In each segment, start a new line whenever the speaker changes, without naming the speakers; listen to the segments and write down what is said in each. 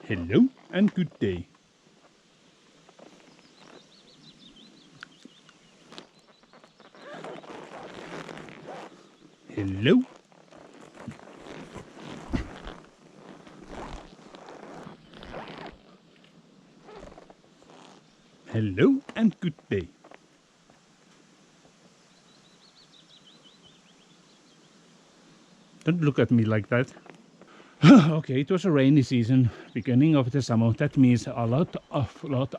Hello and good day. Hello. Hello and good day. Don't look at me like that. Okay, it was a rainy season, beginning of the summer. That means a lot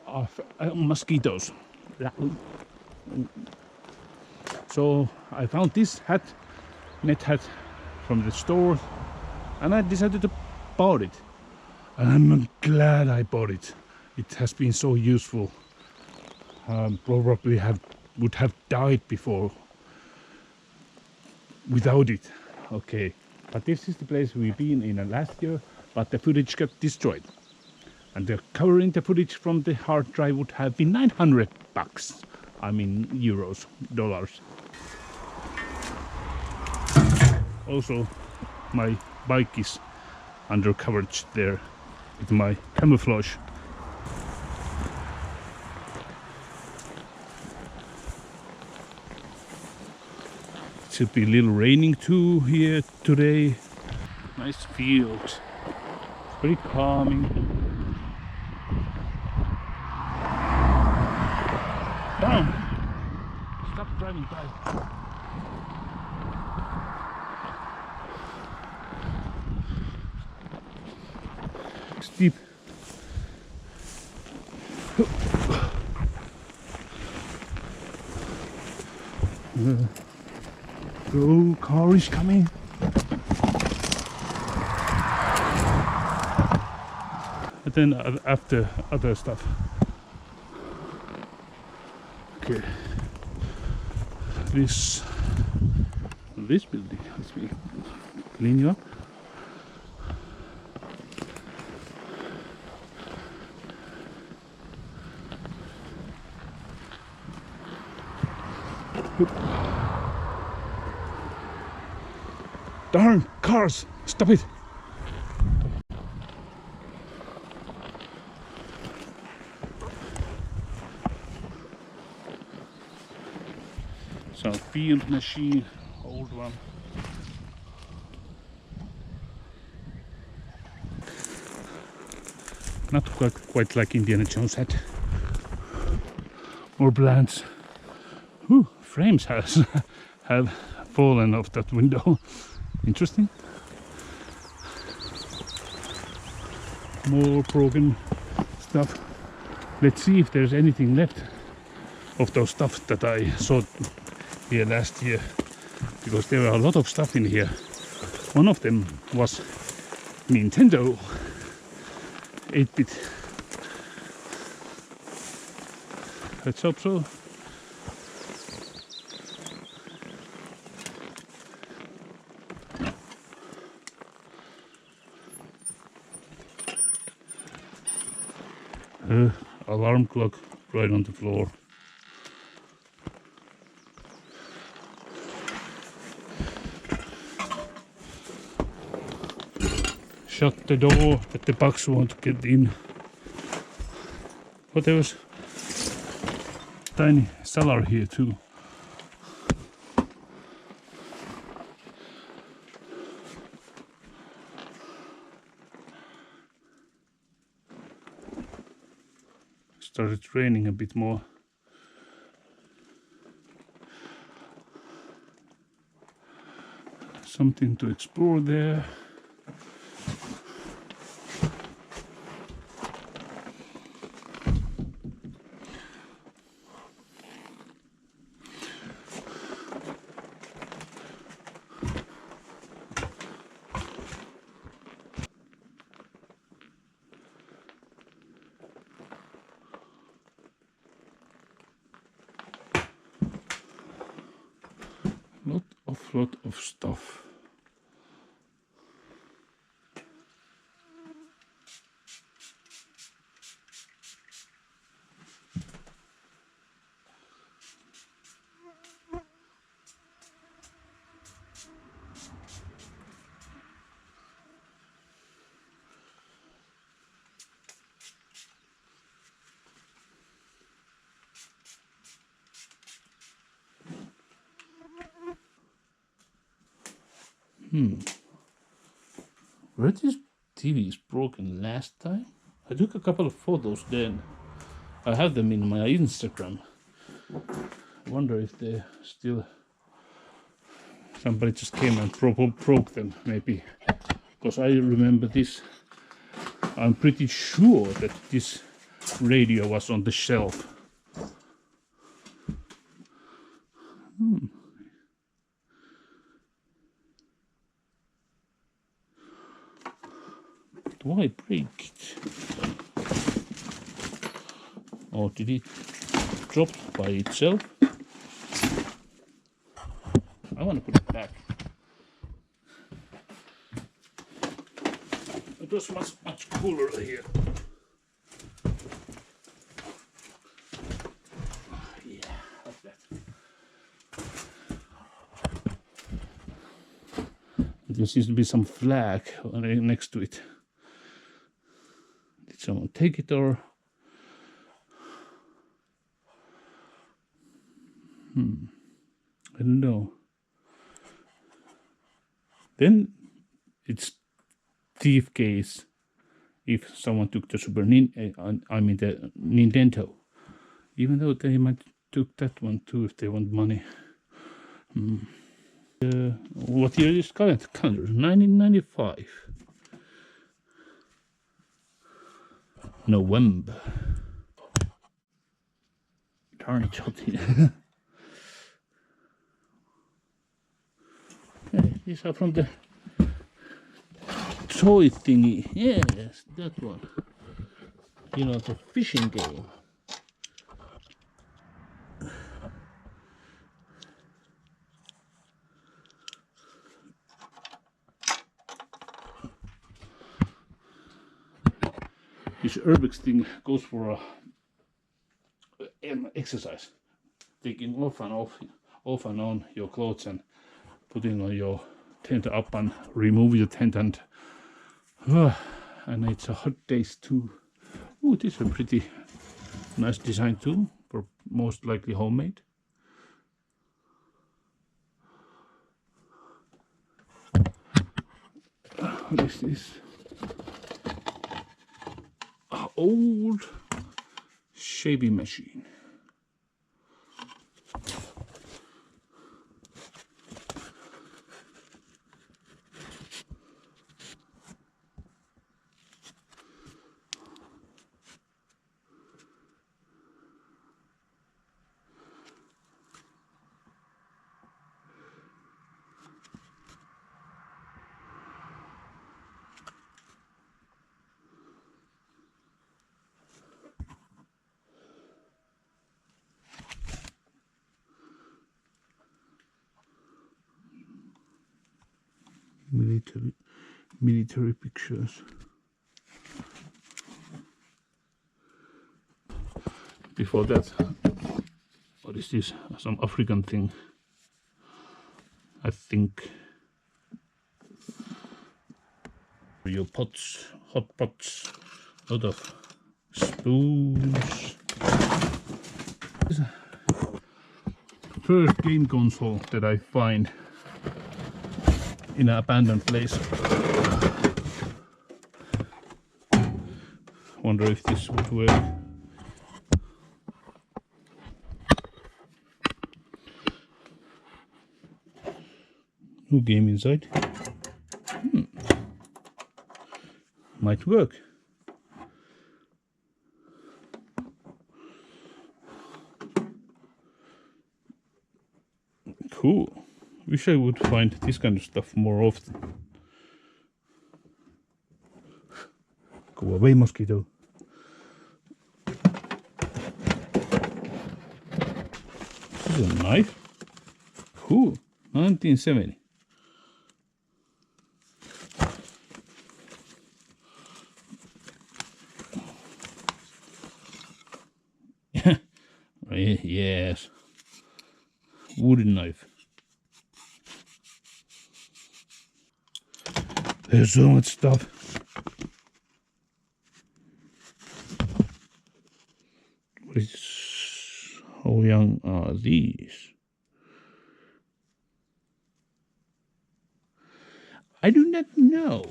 of mosquitoes. So I found this net hat from the store, and I decided to buy it. And I'm glad I bought it. It has been so useful. Probably would have died before without it. Okay, but this is the place we've been in last year, but the footage got destroyed. And the covering the footage from the hard drive would have been 900 bucks. I mean euros, dollars. Also, my bike is under coverage there with my camouflage. It should be a little raining too here today. Nice fields. It's very calming. Down! Stop driving by. Steep. Go, car is coming. And then after other stuff. Okay. This building, let me clean you up. Darn cars! Stop it! Some field machine, old one. Not quite like Indiana Jones hat. More plants. Ooh, frames have fallen off that window. Interesting. More broken stuff. Let's see if there's anything left of those stuff that I saw here last year, because there are a lot of stuff in here. One of them was Nintendo 8-bit. Let's hope so. Alarm clock right on the floor. Shut the door that the bugs won't get in. But there was tiny cellar here too. Started raining a bit more. Something to explore there. Lot of stuff. Were these TVs broken last time? I took a couple of photos then. I have them in my Instagram. I wonder if they still... Somebody just came and broke them, maybe. Because I remember this. I'm pretty sure that this radio was on the shelf. Why break it? Or did it drop by itself? I want to put it back. It was much cooler here. Yeah, like that. There seems to be some flag next to it. Did someone take it or? I don't know. Then it's thief case if someone took the the Nintendo. Even though they might took that one too if they want money. What year is calendar? 1995. November. Darn it, Jotty. Okay, these are from the toy thingy. Yes, that one. You know, the fishing game. This aerobics thing goes for exercise. Taking off and on your clothes and putting on your tent up and remove your tent and it's a hot days too. Oh, this is a pretty nice design too, for most likely homemade. What is this? Old shaving machine. Military pictures. Before that, what is this? Some African thing, I think. Your pots, hot pots, a lot of spoons. This is the first game console that I find in an abandoned place. Wonder if this would work. No game inside. Might work. Cool. Wish I would find this kind of stuff more often. Go away, mosquito. This is a knife. Cool. 1970. Yes. Wooden knife. There's so much stuff. How young are these? I do not know.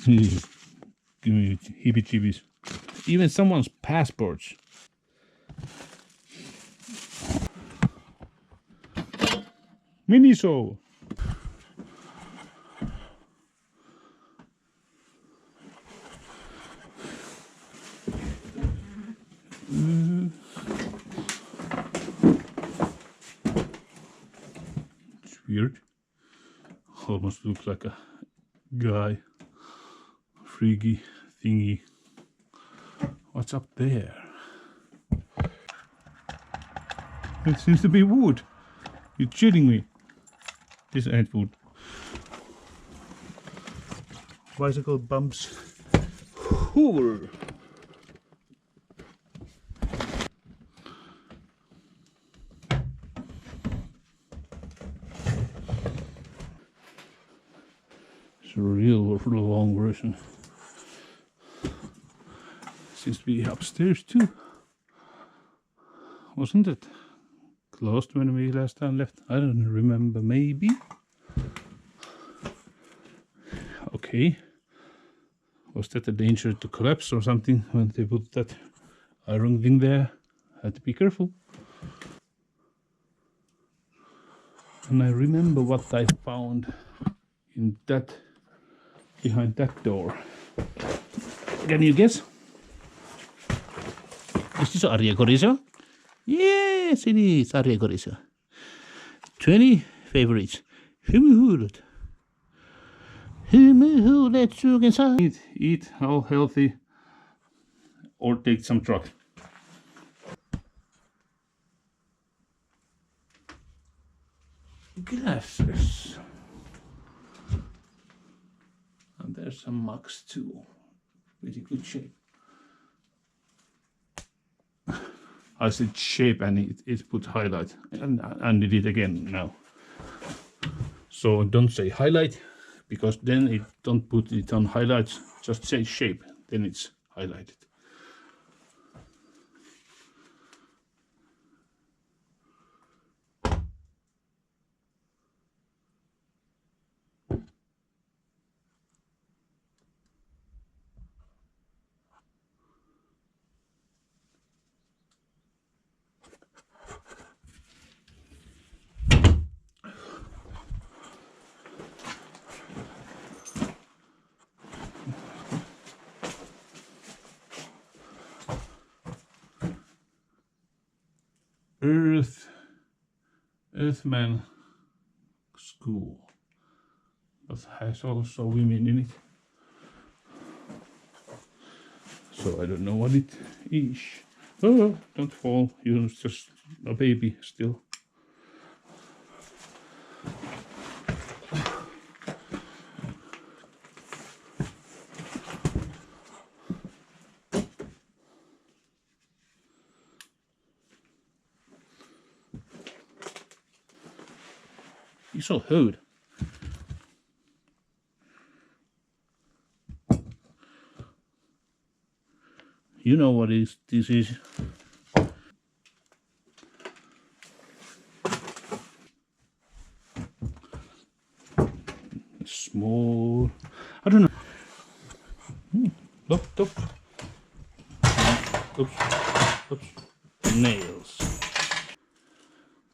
Give me heebie-jeebies. Even someone's passports. Miniso. It's weird. Almost looks like a guy. Freaky thingy. What's up there? It seems to be wood. You're cheating me. This ain't wood. Bicycle bumps. Hoover. It's a real long version. Seems to be upstairs too. Wasn't it? Closed when we last time left. I don't remember, maybe. Okay. Was that a danger to collapse or something when they put that iron thing there? Had to be careful. And I remember what I found in that, behind that door. Can you guess? Is this Arja Chorizo? Yes, it is Arja Chorizo. 20 favorites. Humuhulut. Humuhulut sugen. Eat all healthy or take some drugs. Glasses. And there's some mugs too. Pretty good shape. I said shape and it put highlight and it did again now. So don't say highlight because then it don't put it on highlights. Just say shape, then it's highlighted. Earthman school, but has also women in it. So I don't know what it is. Oh, don't fall, you're just a baby still. You're so hood. You know what this is. Small, I don't know. Laptop. Oops. Nails.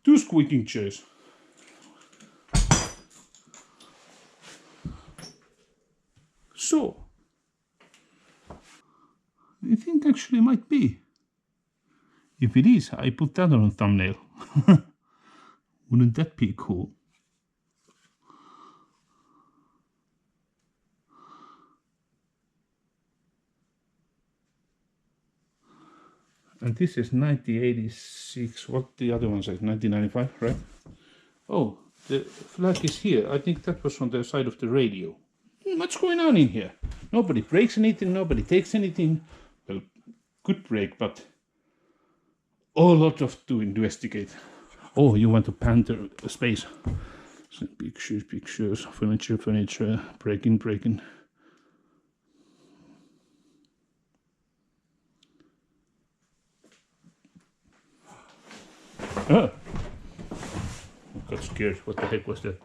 2 squeaking chairs. So, I think actually might be. If it is, I put that on a thumbnail. Wouldn't that be cool? And this is 1986. What the other one says? 1995, right? Oh, the flag is here. I think that was on the side of the radio. What's going on in here? Nobody breaks anything, nobody takes anything. Well, could break, but a lot of to investigate. Oh, you want to panther space. So pictures, furniture, breaking. Ah! I got scared. What the heck was that?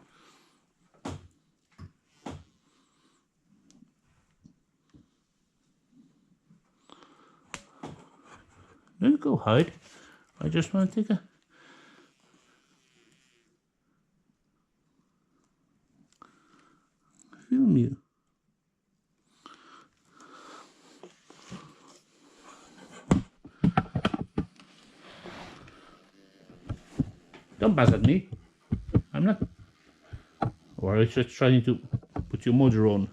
Don't go hide. I just want to take a... film you. Don't buzz at me. I'm not. Or I'm just trying to put your motor on.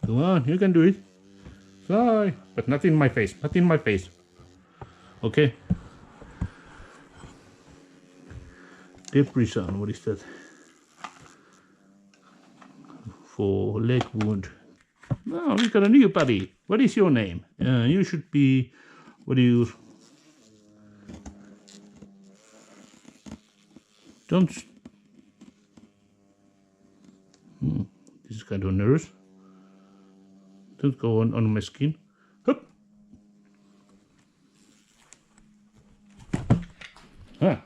Go on, you can do it. Fly. But not in my face. Not in my face. Okay. Depression, what is that? For leg wound. Oh, we got a new buddy. What is your name? You should be... What do you... Don't... This is kind of nervous. Don't go on my skin. Hup. Ah.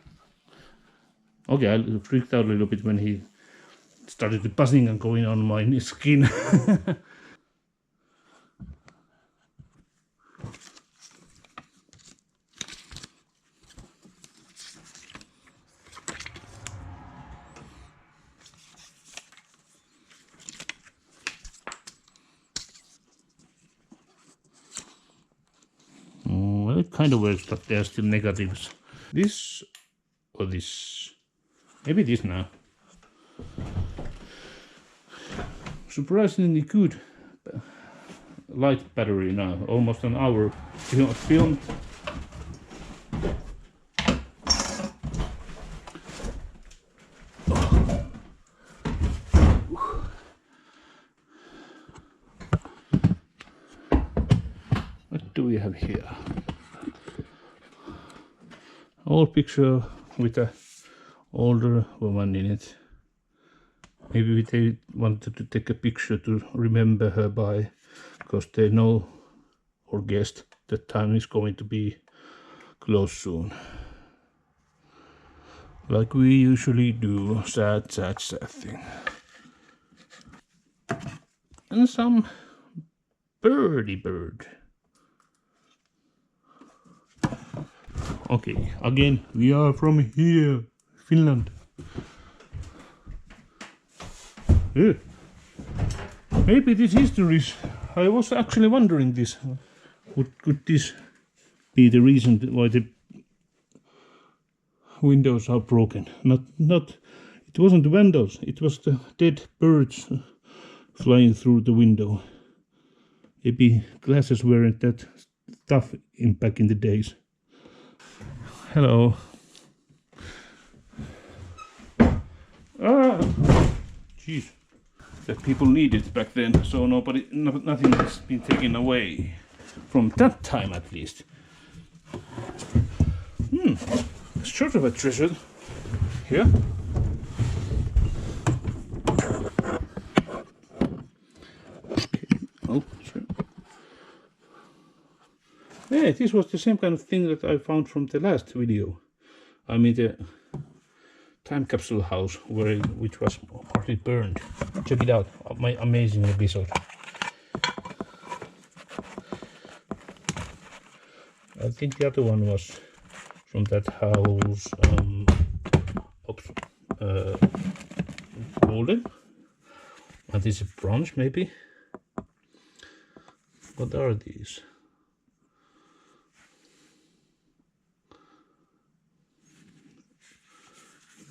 Okay, I freaked out a little bit when he started buzzing and going on my skin. Well, it kind of works, but there are still negatives. This or this? Maybe this now. Surprisingly good light battery now, almost an hour filmed. What do we have here? Old picture with a older woman in it. Maybe they wanted to take a picture to remember her by, because they know or guessed that time is going to be close soon. Like we usually do. Sad, sad, sad thing. And some birdie bird. Okay, again, we are from here, Finland. Yeah. Maybe this history, I was actually wondering this. Could this be the reason why the windows are broken? Not. It wasn't the windows. It was the dead birds flying through the window. Maybe glasses weren't that tough back in the days. Hello. Ah, jeez. That people needed back then, so nothing has been taken away from that time, at least. It's sort of a treasure here. Okay. Oh, sorry. Yeah, this was the same kind of thing that I found from the last video. I mean the time capsule house which was partly burned. Check it out, my amazing episode. I think the other one was from that house, golden. And this is bronze, maybe. What are these?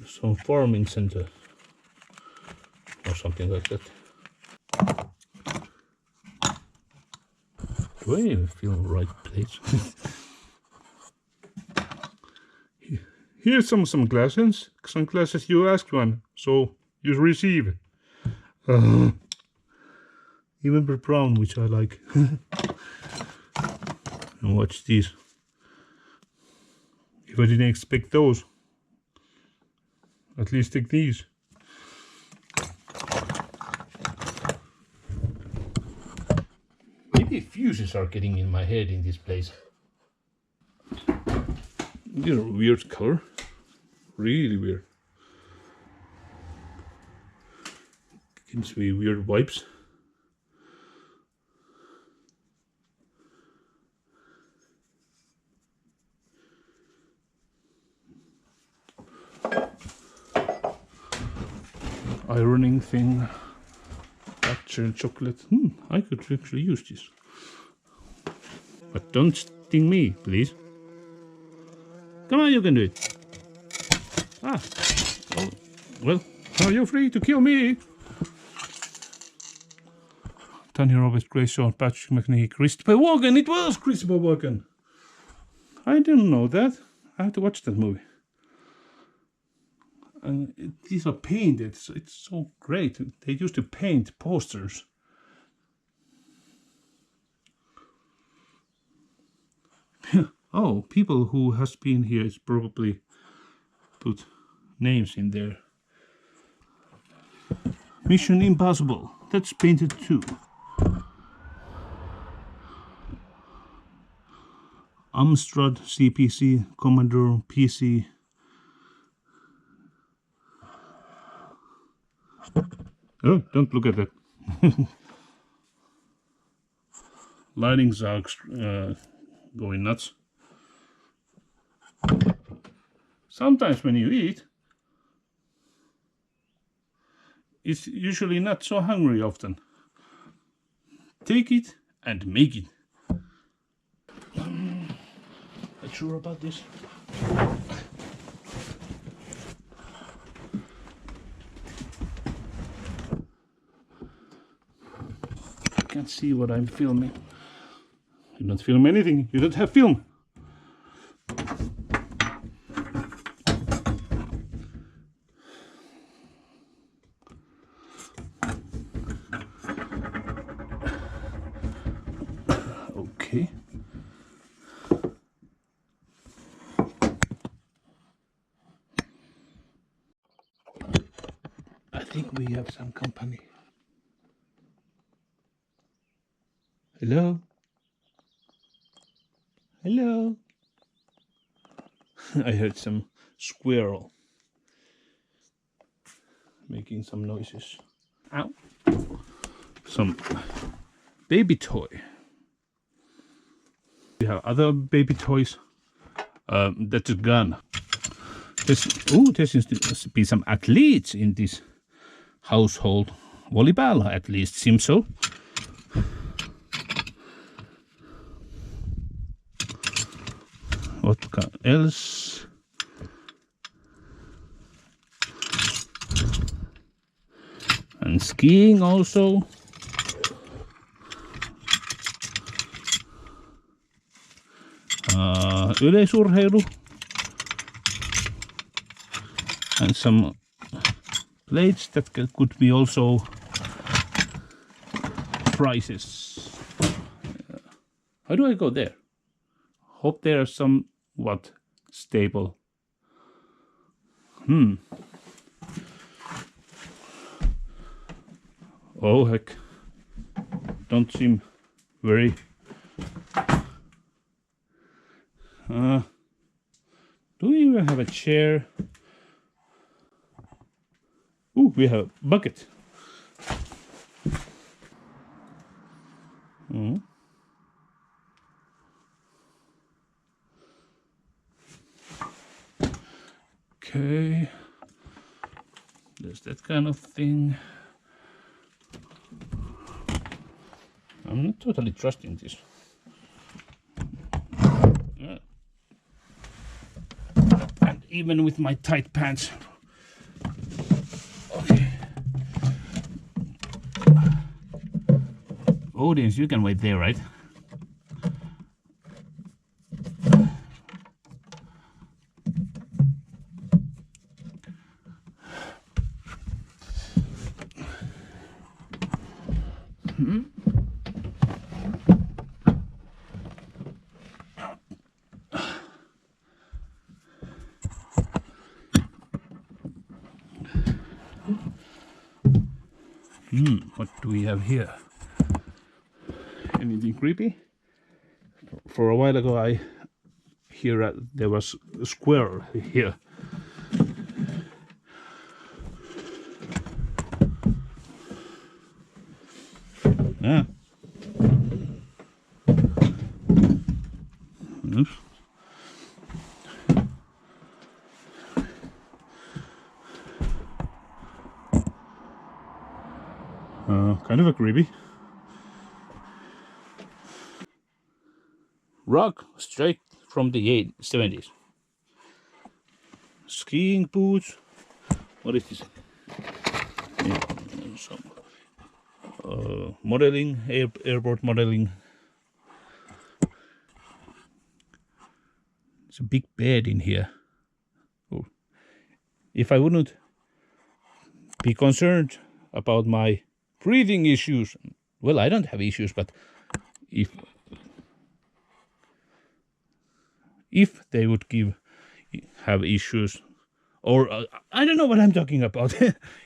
Some farming center or something like that. Do I even feel the right place? Here's some glasses. Some glasses you ask one, so you receive. Even the brown, which I like. And watch these. If I didn't expect those, at least take these. Maybe fuses are getting in my head in this place. They're a weird color. Really weird. Gives me weird vibes. Ironing thing. Capsule chocolate. I could actually use this. But don't sting me, please. Come on, you can do it. Ah. Oh, well, are you free to kill me? Tony Roberts, Grace Shaw, Patrick McNee, Christopher Walken. It was Christopher Walken. I didn't know that. I have to watch that movie. And these are painted. It's so great. They used to paint posters. Oh, people who has been here is probably put names in there. Mission Impossible. That's painted too. Amstrad, CPC, Commodore, PC. Oh, don't look at that. Lightnings are going nuts. Sometimes when you eat, it's usually not so hungry often. Take it and make it. Not sure about this. I can't see what I'm filming. You don't film anything. You don't have film. Okay. I think we have some company. Hello? Hello? I heard some squirrel making some noises. Ow. Some baby toy. We have other baby toys. That's a gun. There seems to be some athletes in this household. Volleyball, at least, seems so. What else? And skiing also. Yleisurheilu. And some plates that could be also prizes. How do I go there? Hope they are somewhat stable. Oh heck. Don't seem very... do we even have a chair? Ooh, we have a bucket. Okay. There's that kind of thing. I'm not totally trusting this. And even with my tight pants. Okay. Audience, you can wait there, right? What do we have here? Anything creepy? For a while ago I hear there was a squirrel here. Yeah. Oops. Kind of a creepy. Rug straight from the 70s. Skiing boots. What is this? Yeah, some modeling, airport modeling. It's a big bed in here. Oh. If I wouldn't be concerned about my breathing issues, well, I don't have issues, but if they would have issues, or I don't know what I'm talking about.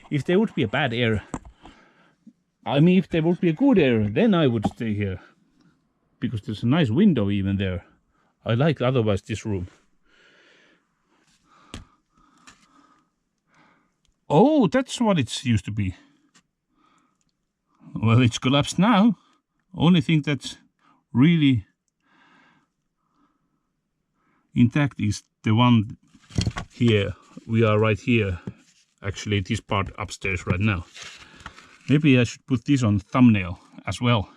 If there would be a bad air, I mean, if there would be a good air, then I would stay here, because there's a nice window even there. I like otherwise this room. Oh, that's what it used to be. Well, it's collapsed now. Only thing that's really intact is the one here. We are right here. Actually, this part upstairs right now. Maybe I should put this on thumbnail as well.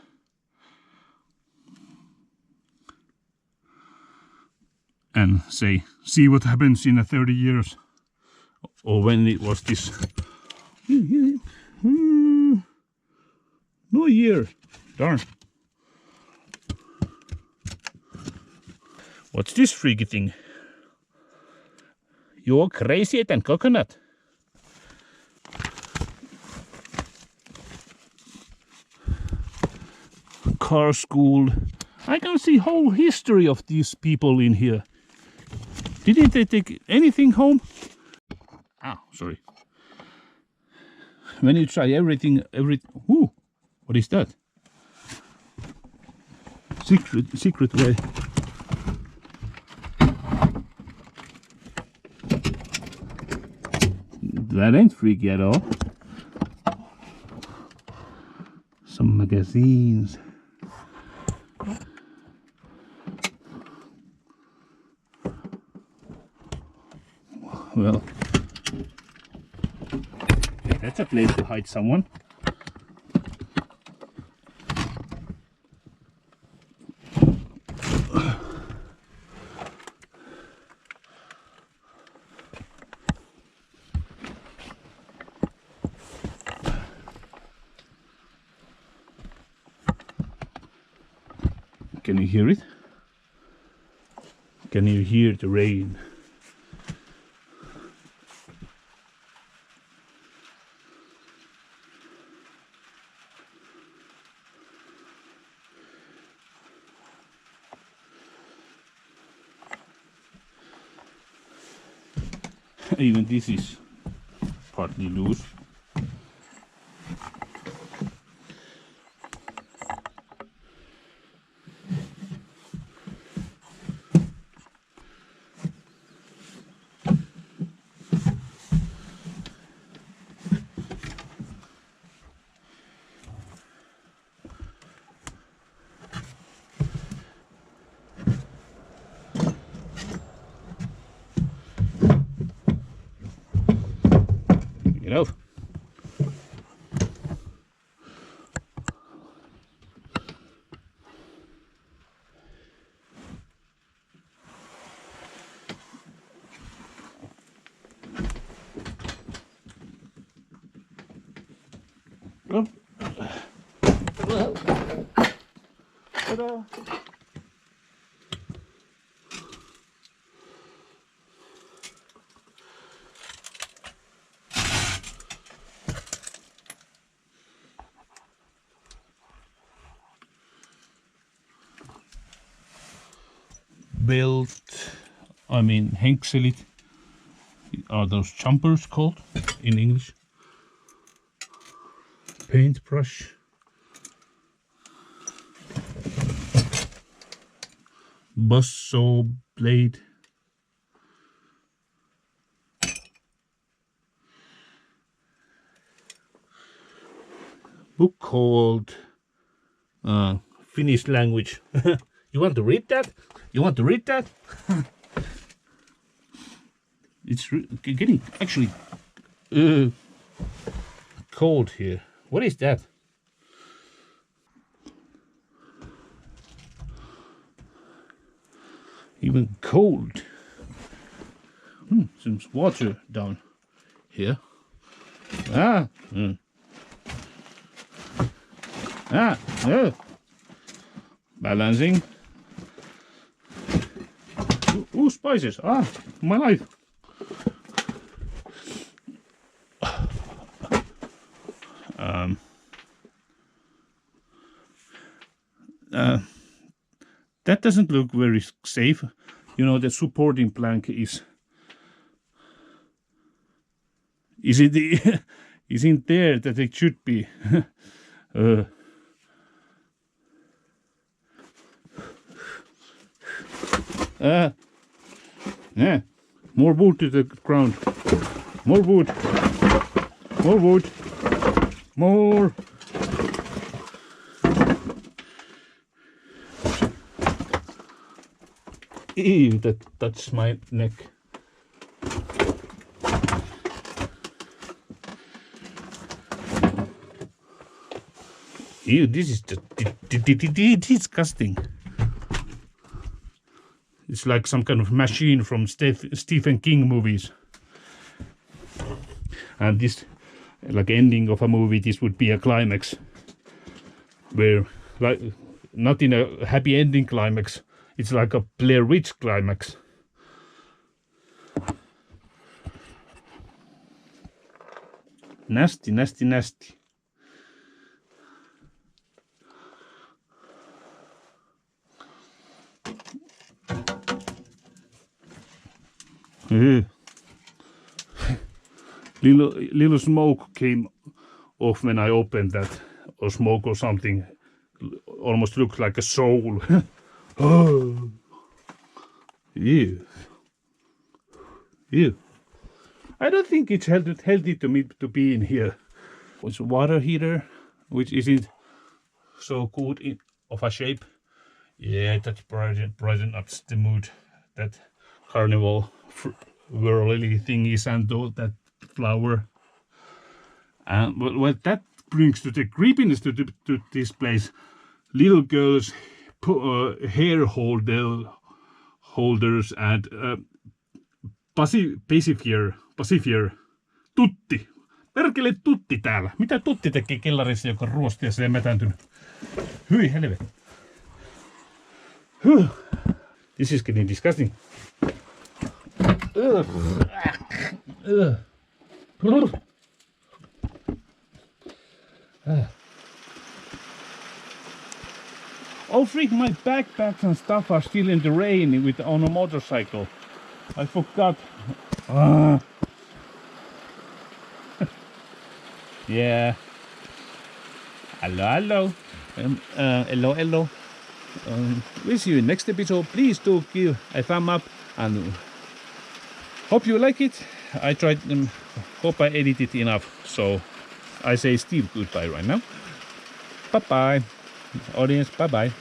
And say, see what happens in 30 years. Or when it was this. No year. Darn. What's this freaky thing? You're crazier than coconut. Car school. I can see whole history of these people in here. Didn't they take anything home? Ah, sorry. When you try everything, ooh, what is that? Secret way. That ain't freaky at all. Some magazines. Well, that's a place to hide someone. Can you hear it? Can you hear the rain? Even this is partly loose. You know. Oh. Well. Ta-da. Belt, I mean hängslet, are those jumpers called in English? Paintbrush, buzz saw blade, book called Finnish language. You want to read that? You want to read that? It's getting actually cold here. What is that? Even cold. Some water down here. Balancing. Ooh, spices. My life. That doesn't look very safe. You know, the supporting plank isn't there that it should be. Yeah, more wood to the ground. More wood. More wood. More. Ew, that touched my neck. Ew, this is just disgusting. It's like some kind of machine from Stephen King movies. And this, like ending of a movie, this would be a climax. Where, like, not in a happy ending climax. It's like a Blair Witch climax. Nasty, nasty, nasty. Little smoke came off when I opened that, or smoke or something. Almost looked like a soul. Oh, ew. Ew. I don't think it's healthy to me to be in here. It's a water heater, which isn't so good of a shape. Yeah, that brighten up the mood. That carnival whirly thingies and that flower. And what that brings to the creepiness to this place, little girls hair holders and pacifier. Tutti. Perkele tutti täällä. Mitä tutti tekee kellarissa, joka ruosti ja se ei mätäntynyt? Hyi helvet. This is getting disgusting. Oh freak, my backpacks and stuff are still in the rain on a motorcycle. I forgot. Yeah. Hello. Hello. We'll see you in next episode. Please do give a thumb up and hope you like it. I tried hope I edited enough. So I say Steve goodbye right now. Bye bye. Audience, bye bye.